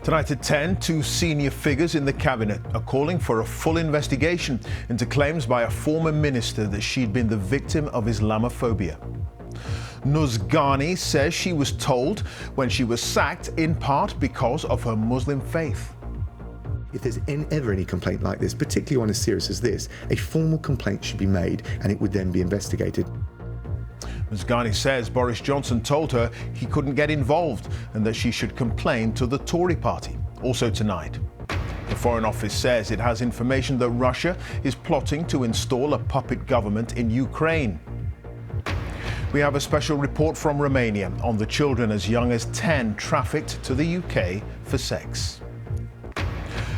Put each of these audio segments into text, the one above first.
Tonight at 10, two senior figures in the cabinet are calling for a full investigation into claims by a former minister that she'd been the victim of Islamophobia. Nuzgani says she was told when she was sacked in part because of her Muslim faith. If there's ever any complaint like this, particularly one as serious as this, a formal complaint should be made and it would then be investigated. Ms. Ghani says Boris Johnson told her he couldn't get involved and that she should complain to the Tory party. Also tonight, the Foreign Office says it has information that Russia is plotting to install a puppet government in Ukraine. We have a special report from Romania on the children as young as 10 trafficked to the UK for sex.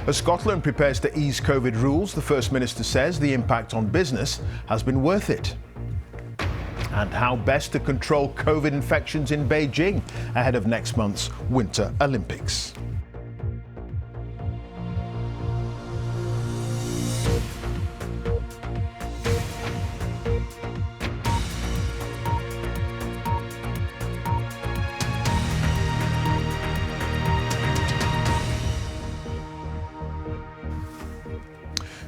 As Scotland prepares to ease COVID rules, the First Minister says the impact on business has been worth it. And how best to control COVID infections in Beijing ahead of next month's Winter Olympics.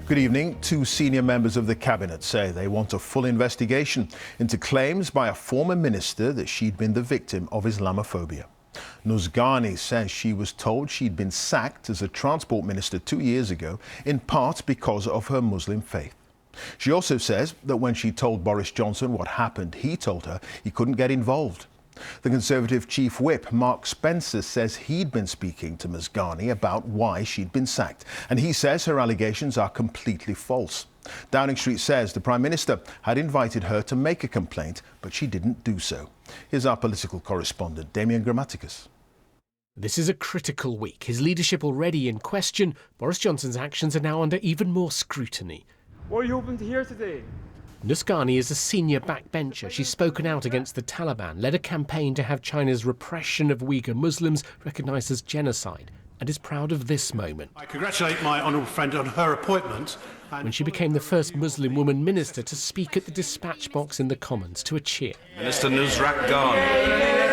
Good evening. Two senior members of the cabinet say they want a full investigation into claims by a former minister that she'd been the victim of Islamophobia. Nuzgani says she was told she'd been sacked as a transport minister 2 years ago, in part because of her Muslim faith. She also says that when she told Boris Johnson what happened, he told her he couldn't get involved. The Conservative Chief Whip, Mark Spencer, says he'd been speaking to Ms. Ghani about why she'd been sacked, and he says her allegations are completely false. Downing Street says the Prime Minister had invited her to make a complaint, but she didn't do so. Here's our political correspondent, Damian Grammaticus. This is a critical week. His leadership already in question. Boris Johnson's actions are now under even more scrutiny. What are you hoping to hear today? Nuzgani is a senior backbencher. She's spoken out against the Taliban, led a campaign to have China's repression of Uyghur Muslims recognised as genocide, and is proud of this moment. I congratulate my honourable friend on her appointment. When she became the first Muslim woman minister to speak at the dispatch box in the Commons to a cheer. Minister Nusrat Ghani.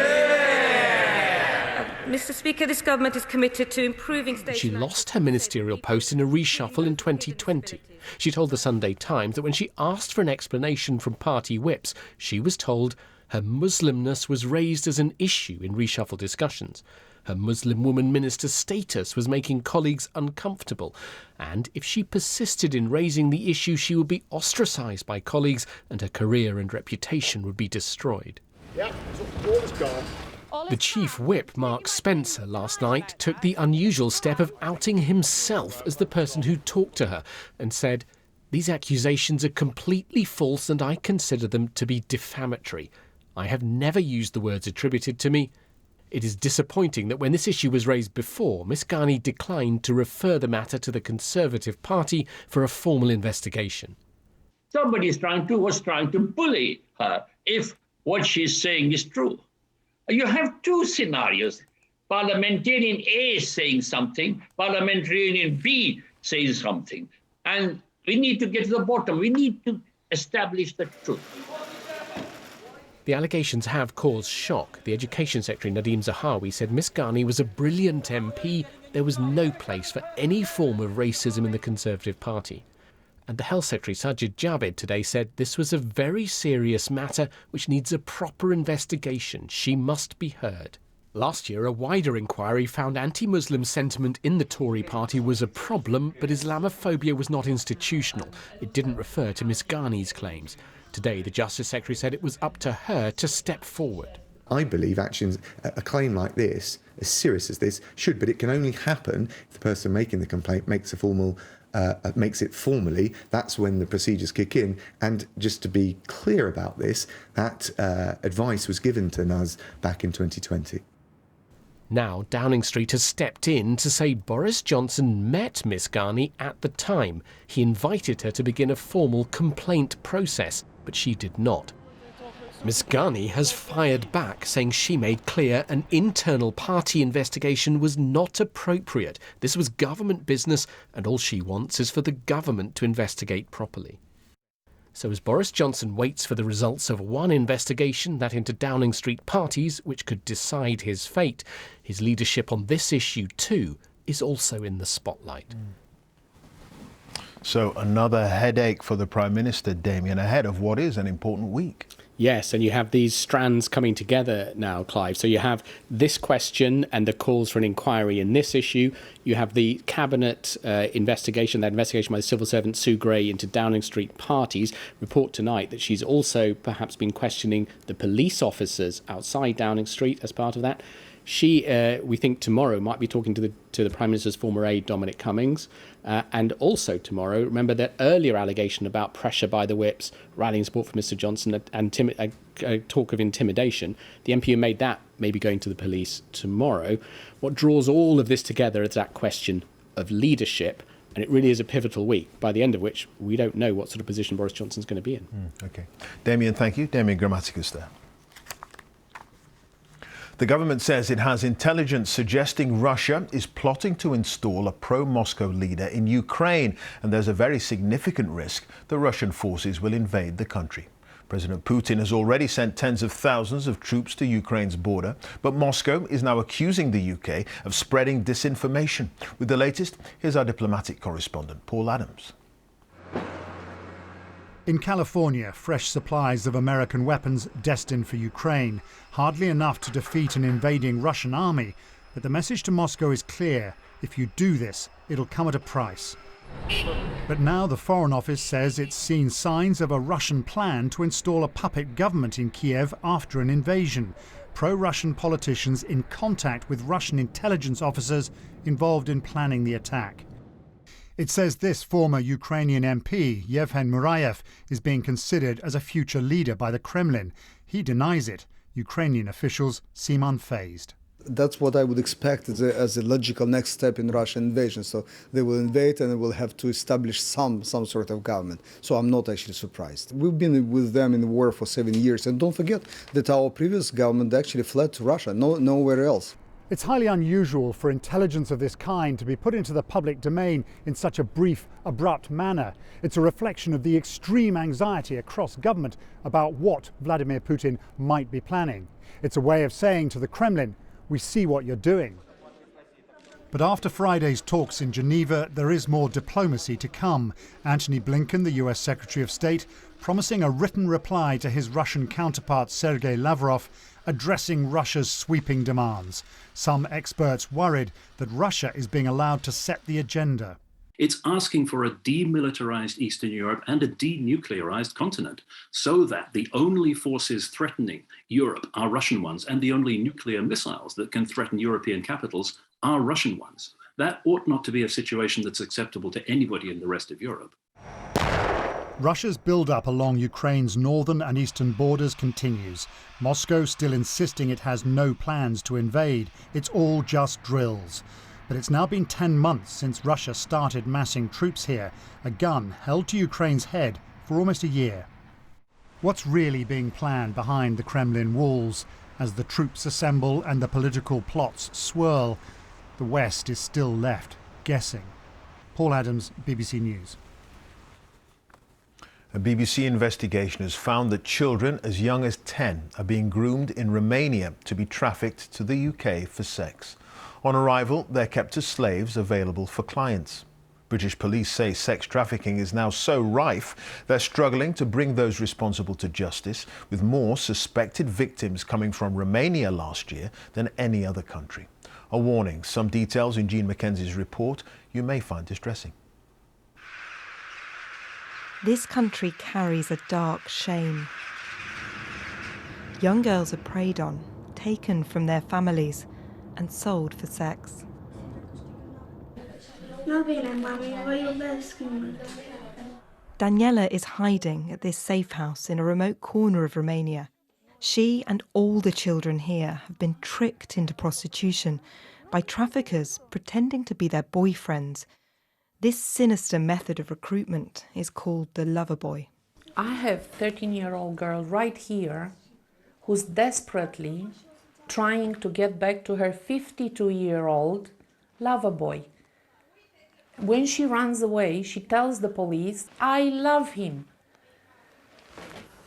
Mr. Speaker, this government is committed to improving state... She lost her ministerial post in a reshuffle in 2020. She told the Sunday Times that when she asked for an explanation from party whips, she was told her Muslimness was raised as an issue in reshuffle discussions. Her Muslim woman minister's status was making colleagues uncomfortable, and if she persisted in raising the issue, she would be ostracised by colleagues and her career and reputation would be destroyed. Yeah, so all is gone. The Chief Whip, Mark Spencer, last night took the unusual step of outing himself as the person who talked to her and said, "These accusations are completely false and I consider them to be defamatory. I have never used the words attributed to me. It is disappointing that when this issue was raised before, Ms. Ghani declined to refer the matter to the Conservative Party for a formal investigation." Somebody was trying to bully her if what she's saying is true. You have two scenarios. Parliamentarian A saying something, parliamentarian B saying something. And we need to get to the bottom. We need to establish the truth. The allegations have caused shock. The Education Secretary, Nadhim Zahawi, said Ms. Ghani was a brilliant MP. There was no place for any form of racism in the Conservative Party. And the Health Secretary, Sajid Javid, today said this was a very serious matter which needs a proper investigation. She must be heard. Last year, a wider inquiry found anti-Muslim sentiment in the Tory party was a problem, but Islamophobia was not institutional. It didn't refer to Ms. Ghani's claims. Today, the Justice Secretary said it was up to her to step forward. I believe actions, a claim like this, as serious as this, should, but it can only happen if the person making the complaint makes it formally. That's when the procedures kick in. And just to be clear about this, that advice was given to Nuz back in 2020. Now, Downing Street has stepped in to say Boris Johnson met Ms. Ghani at the time. He invited her to begin a formal complaint process, but she did not. Ms. Ghani has fired back, saying she made clear an internal party investigation was not appropriate. This was government business, and all she wants is for the government to investigate properly. So as Boris Johnson waits for the results of one investigation, that into Downing Street parties, which could decide his fate, his leadership on this issue too is also in the spotlight. So another headache for the Prime Minister, Damien, ahead of what is an important week. Yes, and you have these strands coming together now, Clive. So you have this question and the calls for an inquiry in this issue. You have the Cabinet investigation, that investigation by the civil servant Sue Gray into Downing Street parties. Report tonight that she's also perhaps been questioning the police officers outside Downing Street as part of that. She, we think tomorrow, might be talking to the Prime Minister's former aide, Dominic Cummings. And also tomorrow, remember that earlier allegation about pressure by the whips, rallying support for Mr Johnson and talk of intimidation. The MP who made that may be going to the police tomorrow. What draws all of this together is that question of leadership. And it really is a pivotal week, by the end of which we don't know what sort of position Boris Johnson's going to be in. OK. Damien, thank you. Damien Grammaticus there. The government says it has intelligence suggesting Russia is plotting to install a pro-Moscow leader in Ukraine, and there's a very significant risk the Russian forces will invade the country. President Putin has already sent tens of thousands of troops to Ukraine's border, but Moscow is now accusing the UK of spreading disinformation. With the latest, here's our diplomatic correspondent, Paul Adams. In California, fresh supplies of American weapons destined for Ukraine. Hardly enough to defeat an invading Russian army. But the message to Moscow is clear. If you do this, it'll come at a price. But now the Foreign Office says it's seen signs of a Russian plan to install a puppet government in Kiev after an invasion. Pro-Russian politicians in contact with Russian intelligence officers involved in planning the attack. It says this former Ukrainian MP, Yevhen Murayev, is being considered as a future leader by the Kremlin. He denies it. Ukrainian officials seem unfazed. That's what I would expect as a logical next step in Russian invasion. So they will invade and they will have to establish some sort of government. So I'm not actually surprised. We've been with them in the war for 7 years. And don't forget that our previous government actually fled to Russia, nowhere else. It's highly unusual for intelligence of this kind to be put into the public domain in such a brief, abrupt manner. It's a reflection of the extreme anxiety across government about what Vladimir Putin might be planning. It's a way of saying to the Kremlin, we see what you're doing. But after Friday's talks in Geneva, there is more diplomacy to come. Antony Blinken, the US Secretary of State, promising a written reply to his Russian counterpart Sergei Lavrov, addressing Russia's sweeping demands. Some experts worried that Russia is being allowed to set the agenda. It's asking for a demilitarized Eastern Europe and a denuclearized continent, so that the only forces threatening Europe are Russian ones, and the only nuclear missiles that can threaten European capitals are Russian ones. That ought not to be a situation that's acceptable to anybody in the rest of Europe. Russia's build-up along Ukraine's northern and eastern borders continues. Moscow still insisting it has no plans to invade. It's all just drills. But it's now been 10 months since Russia started massing troops here, a gun held to Ukraine's head for almost a year. What's really being planned behind the Kremlin walls? As the troops assemble and the political plots swirl, the West is still left guessing. Paul Adams, BBC News. A BBC investigation has found that children as young as 10 are being groomed in Romania to be trafficked to the UK for sex. On arrival, they're kept as slaves available for clients. British police say sex trafficking is now so rife, they're struggling to bring those responsible to justice, with more suspected victims coming from Romania last year than any other country. A warning, some details in Jean Mackenzie's report you may find distressing. This country carries a dark shame. Young girls are preyed on, taken from their families, and sold for sex. Daniela is hiding at this safe house in a remote corner of Romania. She and all the children here have been tricked into prostitution by traffickers pretending to be their boyfriends. This sinister method of recruitment is called the lover boy. I have a 13-year-old girl right here who's desperately trying to get back to her 52-year-old lover boy. When she runs away, she tells the police, I love him.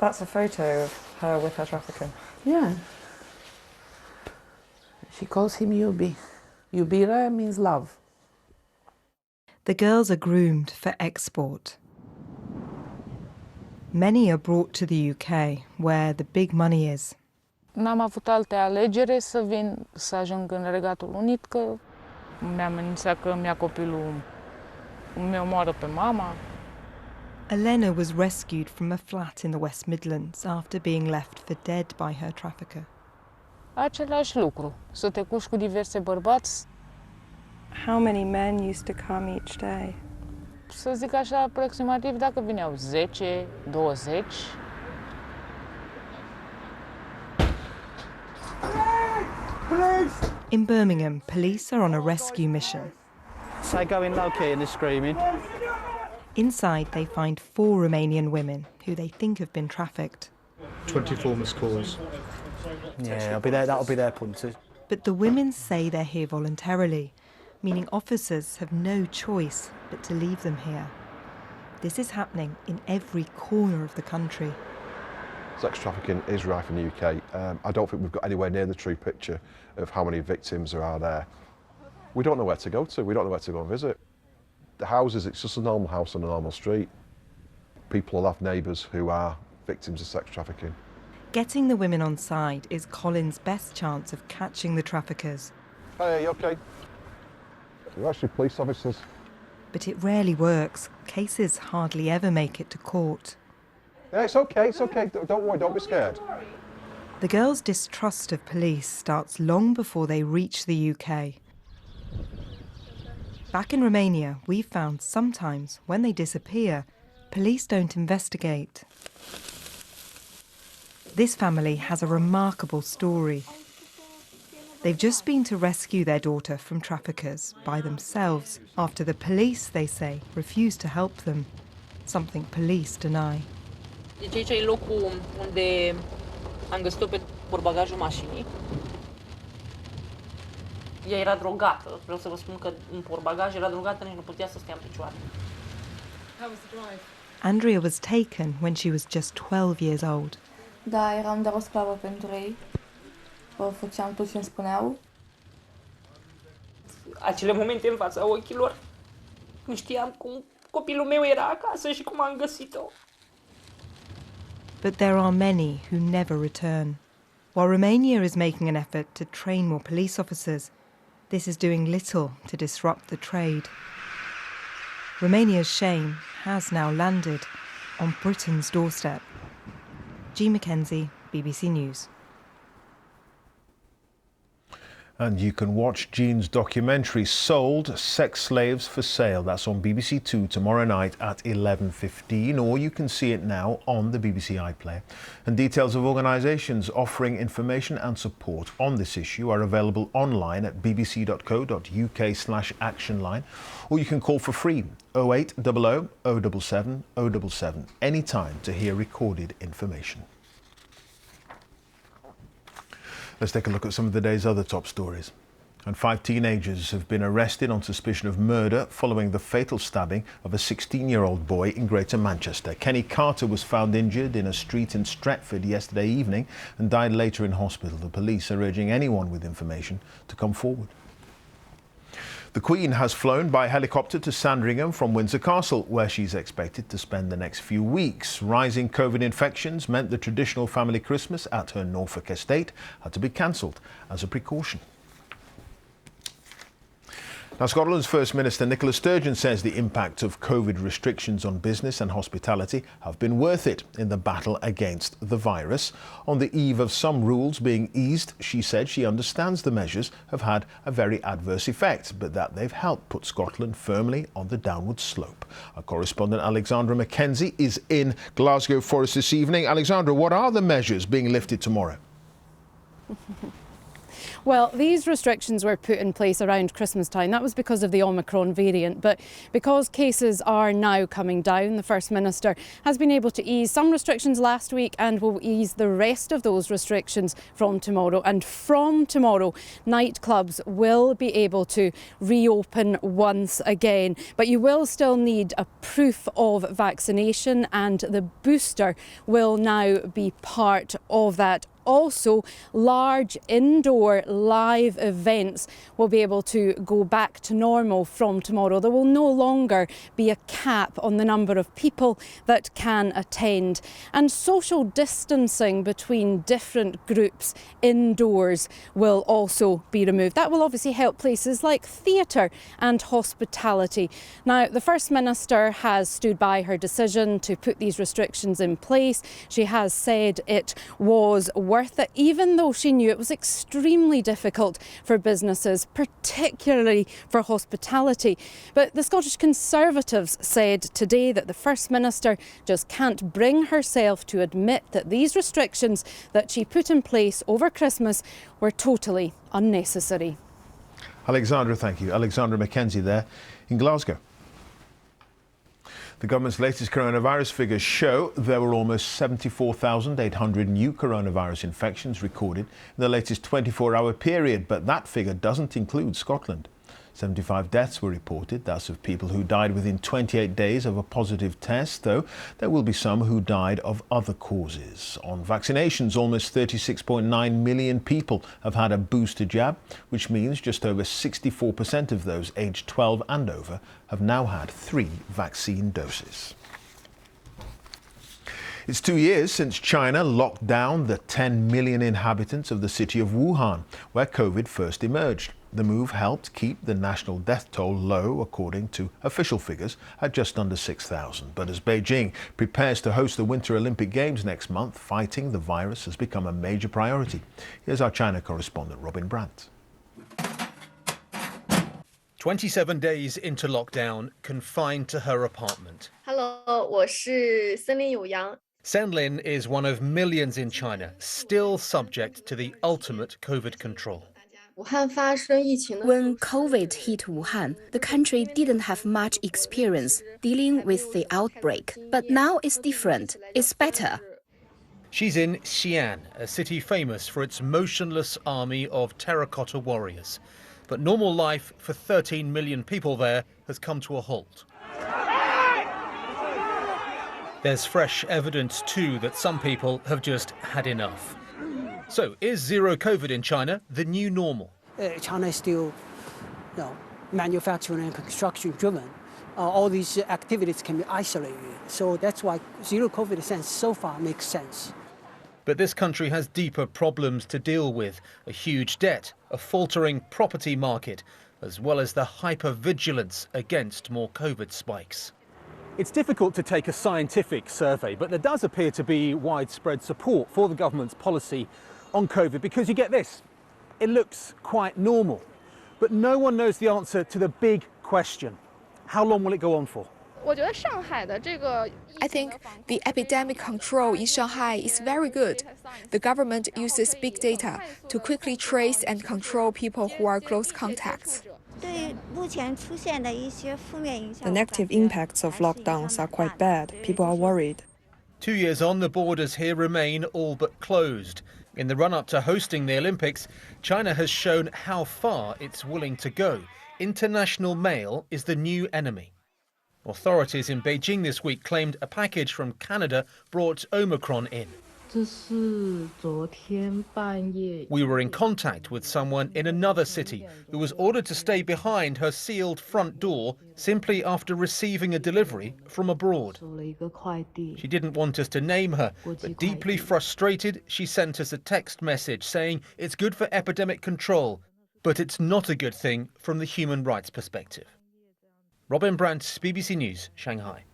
That's a photo of her with her trafficker. Yeah. She calls him Yubi. Yubira means love. The girls are groomed for export. Many are brought to the UK, where the big money is. N-am avut alte alegere să vin, să ajung în Regatul Unit, că mi-a amenințat că mi-a copilul, mi-o omoară pe mama. Elena was rescued from a flat in the West Midlands after being left for dead by her trafficker. Același lucru, să te culci cu diverse bărbați. How many men used to come each day? Să zic așa, aproximativ, dacă vineau 10, 20. In Birmingham, police are on a rescue mission. Say going low key and they're screaming. Inside, they find 4 Romanian women who they think have been trafficked. 24 missed calls. Yeah, that'll be their punters. But the women say they're here voluntarily, meaning officers have no choice but to leave them here. This is happening in every corner of the country. Sex trafficking is rife in the UK. I don't think we've got anywhere near the true picture of how many victims there are there. We don't know where to go to. We don't know where to go and visit. The houses, it's just a normal house on a normal street. People will have neighbours who are victims of sex trafficking. Getting the women on side is Colin's best chance of catching the traffickers. Hey, are you okay? We're actually police officers. But it rarely works. Cases hardly ever make it to court. Yeah, it's okay. Don't worry, don't be scared. The girls' distrust of police starts long before they reach the UK. Back in Romania, we've found sometimes when they disappear, police don't investigate. This family has a remarkable story. They've just been to rescue their daughter from traffickers by themselves after the police, they say, refused to help them, something police deny. Deci aici e locul unde am găsit-o pe portbagajul mașinii. Ea era drogată. Vreau să vă spun că în portbagaj era drogată, nici nu putea să stea în picioare. How was the drive? Andrea was taken when she was just 12 years old. Da, eram doar o sclavă pentru ei. Făceam tot ce îmi spuneau. Acele momente în fața ochilor, nu știam cum copilul meu era acasă și cum am găsit-o. But there are many who never return. While Romania is making an effort to train more police officers, this is doing little to disrupt the trade. Romania's shame has now landed on Britain's doorstep. G. Mackenzie, BBC News. And you can watch Jean's documentary Sold, Sex Slaves for Sale. That's on BBC Two tomorrow night at 11:15, or you can see it now on the BBC iPlayer. And details of organisations offering information and support on this issue are available online at bbc.co.uk/actionline, or you can call for free 0800 077 077 anytime to hear recorded information. Let's take a look at some of the day's other top stories. And 5 teenagers have been arrested on suspicion of murder following the fatal stabbing of a 16-year-old boy in Greater Manchester. Kenny Carter was found injured in a street in Stretford yesterday evening and died later in hospital. The police are urging anyone with information to come forward. The Queen has flown by helicopter to Sandringham from Windsor Castle, where she's expected to spend the next few weeks. Rising COVID infections meant the traditional family Christmas at her Norfolk estate had to be cancelled as a precaution. Now, Scotland's First Minister Nicola Sturgeon says the impact of COVID restrictions on business and hospitality have been worth it in the battle against the virus. On the eve of some rules being eased, she said she understands the measures have had a very adverse effect, but that they've helped put Scotland firmly on the downward slope. Our correspondent Alexandra Mackenzie is in Glasgow for us this evening. Alexandra, what are the measures being lifted tomorrow? Well, these restrictions were put in place around Christmas time. That was because of the Omicron variant. But because cases are now coming down, the First Minister has been able to ease some restrictions last week and will ease the rest of those restrictions from tomorrow. And from tomorrow, nightclubs will be able to reopen once again. But you will still need a proof of vaccination, and the booster will now be part of that. Also, large indoor live events will be able to go back to normal from tomorrow. There will no longer be a cap on the number of people that can attend. And social distancing between different groups indoors will also be removed. That will obviously help places like theatre and hospitality. Now, the First Minister has stood by her decision to put these restrictions in place. She has said it was worth it, even though she knew it was extremely difficult for businesses, particularly for hospitality. But the Scottish Conservatives said today that the First Minister just can't bring herself to admit that these restrictions that she put in place over Christmas were totally unnecessary. Alexandra, thank you. Alexandra Mackenzie there in Glasgow. The government's latest coronavirus figures show there were almost 74,800 new coronavirus infections recorded in the latest 24-hour period, but that figure doesn't include Scotland. 75 deaths were reported. That's of people who died within 28 days of a positive test, though there will be some who died of other causes. On vaccinations, almost 36.9 million people have had a booster jab, which means just over 64% of those aged 12 and over have now had 3 vaccine doses. It's 2 years since China locked down the 10 million inhabitants of the city of Wuhan, where COVID first emerged. The move helped keep the national death toll low, according to official figures, at just under 6,000. But as Beijing prepares to host the Winter Olympic Games next month, fighting the virus has become a major priority. Here's our China correspondent, Robin Brandt. 27 days into lockdown, confined to her apartment. Hello, 我是森林有阳. Senlin is one of millions in China still subject to the ultimate COVID control. When COVID hit Wuhan, the country didn't have much experience dealing with the outbreak. But now it's different. It's better. She's in Xi'an, a city famous for its motionless army of terracotta warriors. But normal life for 13 million people there has come to a halt. There's fresh evidence, too, that some people have just had enough. So, is zero COVID in China the new normal? China is still manufacturing and construction driven. All these activities can be isolated. So that's why zero COVID sense so far makes sense. But this country has deeper problems to deal with. A huge debt, a faltering property market, as well as the hyper-vigilance against more COVID spikes. It's difficult to take a scientific survey, but there does appear to be widespread support for the government's policy on COVID, because you get this, it looks quite normal. But no one knows the answer to the big question. How long will it go on for? I think the epidemic control in Shanghai is very good. The government uses big data to quickly trace and control people who are close contacts. The negative impacts of lockdowns are quite bad. People are worried. 2 years on, the borders here remain all but closed. In the run-up to hosting the Olympics, China has shown how far it's willing to go. International mail is the new enemy. Authorities in Beijing this week claimed a package from Canada brought Omicron in. We were in contact with someone in another city who was ordered to stay behind her sealed front door simply after receiving a delivery from abroad. She didn't want us to name her, but deeply frustrated, she sent us a text message saying it's good for epidemic control, but it's not a good thing from the human rights perspective. Robin Brandt, BBC News, Shanghai.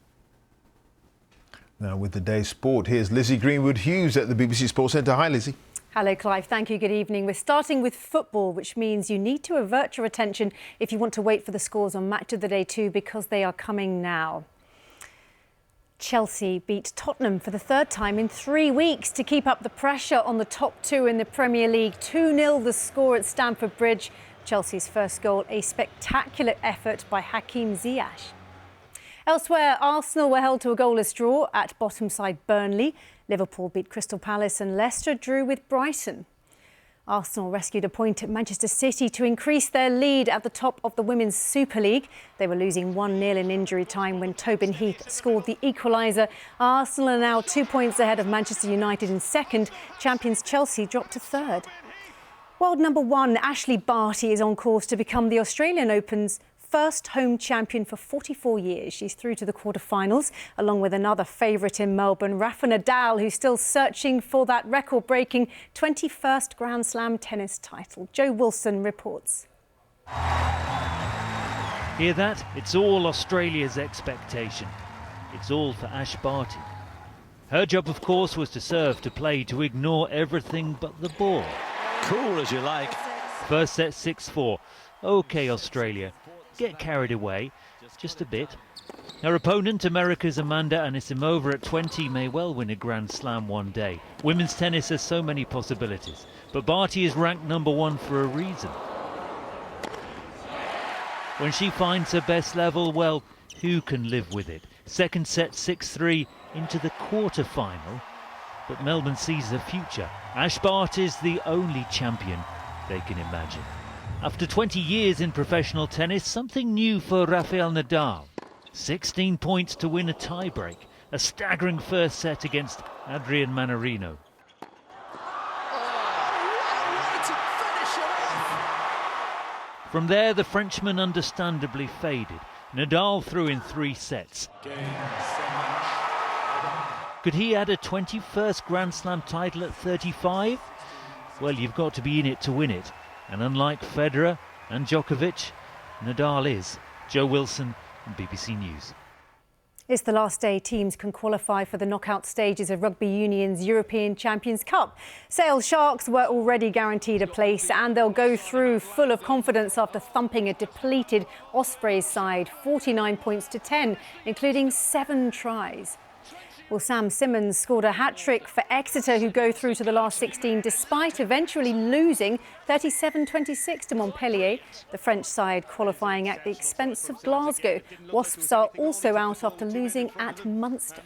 Now with the day's sport, here's Lizzie Greenwood-Hughes at the BBC Sports Centre. Hi, Lizzie. Hello, Clive. Thank you. Good evening. We're starting with football, which means you need to avert your attention if you want to wait for the scores on Match of the Day 2, because they are coming now. Chelsea beat Tottenham for the third time in 3 weeks to keep up the pressure on the top two in the Premier League. 2-0 the score at Stamford Bridge. Chelsea's first goal, a spectacular effort by Hakim Ziyech. Elsewhere, Arsenal were held to a goalless draw at bottom side Burnley. Liverpool beat Crystal Palace and Leicester drew with Brighton. Arsenal rescued a point at Manchester City to increase their lead at the top of the Women's Super League. They were losing 1-0 in injury time when Tobin Heath scored the equaliser. Arsenal are now 2 points ahead of Manchester United in second. Champions Chelsea dropped to third. World number one, Ashley Barty, is on course to become the Australian Open's first home champion for 44 years. She's through to the quarterfinals, along with another favourite in Melbourne, Rafa Nadal, who's still searching for that record-breaking 21st Grand Slam tennis title. Jo Wilson reports. Hear that? It's all Australia's expectation. It's all for Ash Barty. Her job, of course, was to serve, to play, to ignore everything but the ball. Cool as you like. First set 6-4. OK, Australia. Get carried away, just a bit. Her opponent, America's Amanda Anisimova at 20, may well win a Grand Slam one day. Women's tennis has so many possibilities, but Barty is ranked number one for a reason. When she finds her best level, well, who can live with it? Second set 6-3 into the quarter-final, but Melbourne sees the future. Ash Barty's the only champion they can imagine. After 20 years in professional tennis, something new for Rafael Nadal. 16 points to win a tiebreak. A staggering first set against Adrian Mannarino. From there, the Frenchman understandably faded. Nadal threw in 3 sets. Could he add a 21st Grand Slam title at 35? Well, you've got to be in it to win it. And unlike Federer and Djokovic, Nadal is. Jo Wilson, BBC News. It's the last day teams can qualify for the knockout stages of Rugby Union's European Champions Cup. Sale Sharks were already guaranteed a place, and they'll go through full of confidence after thumping a depleted Ospreys side 49 points to 10, including 7 tries. Well, Sam Simmons scored a hat-trick for Exeter, who go through to the last 16 despite eventually losing 37-26 to Montpellier. The French side qualifying at the expense of Glasgow. Wasps are also out after losing at Munster.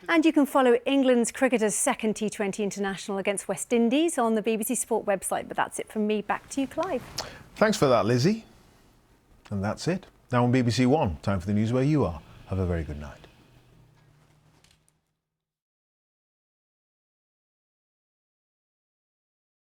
And you can follow England's cricketers' second T20 international against West Indies on the BBC Sport website. But that's it from me. Back to you, Clive. Thanks for that, Lizzie. And that's it. Now on BBC One, time for the news where you are. Have a very good night.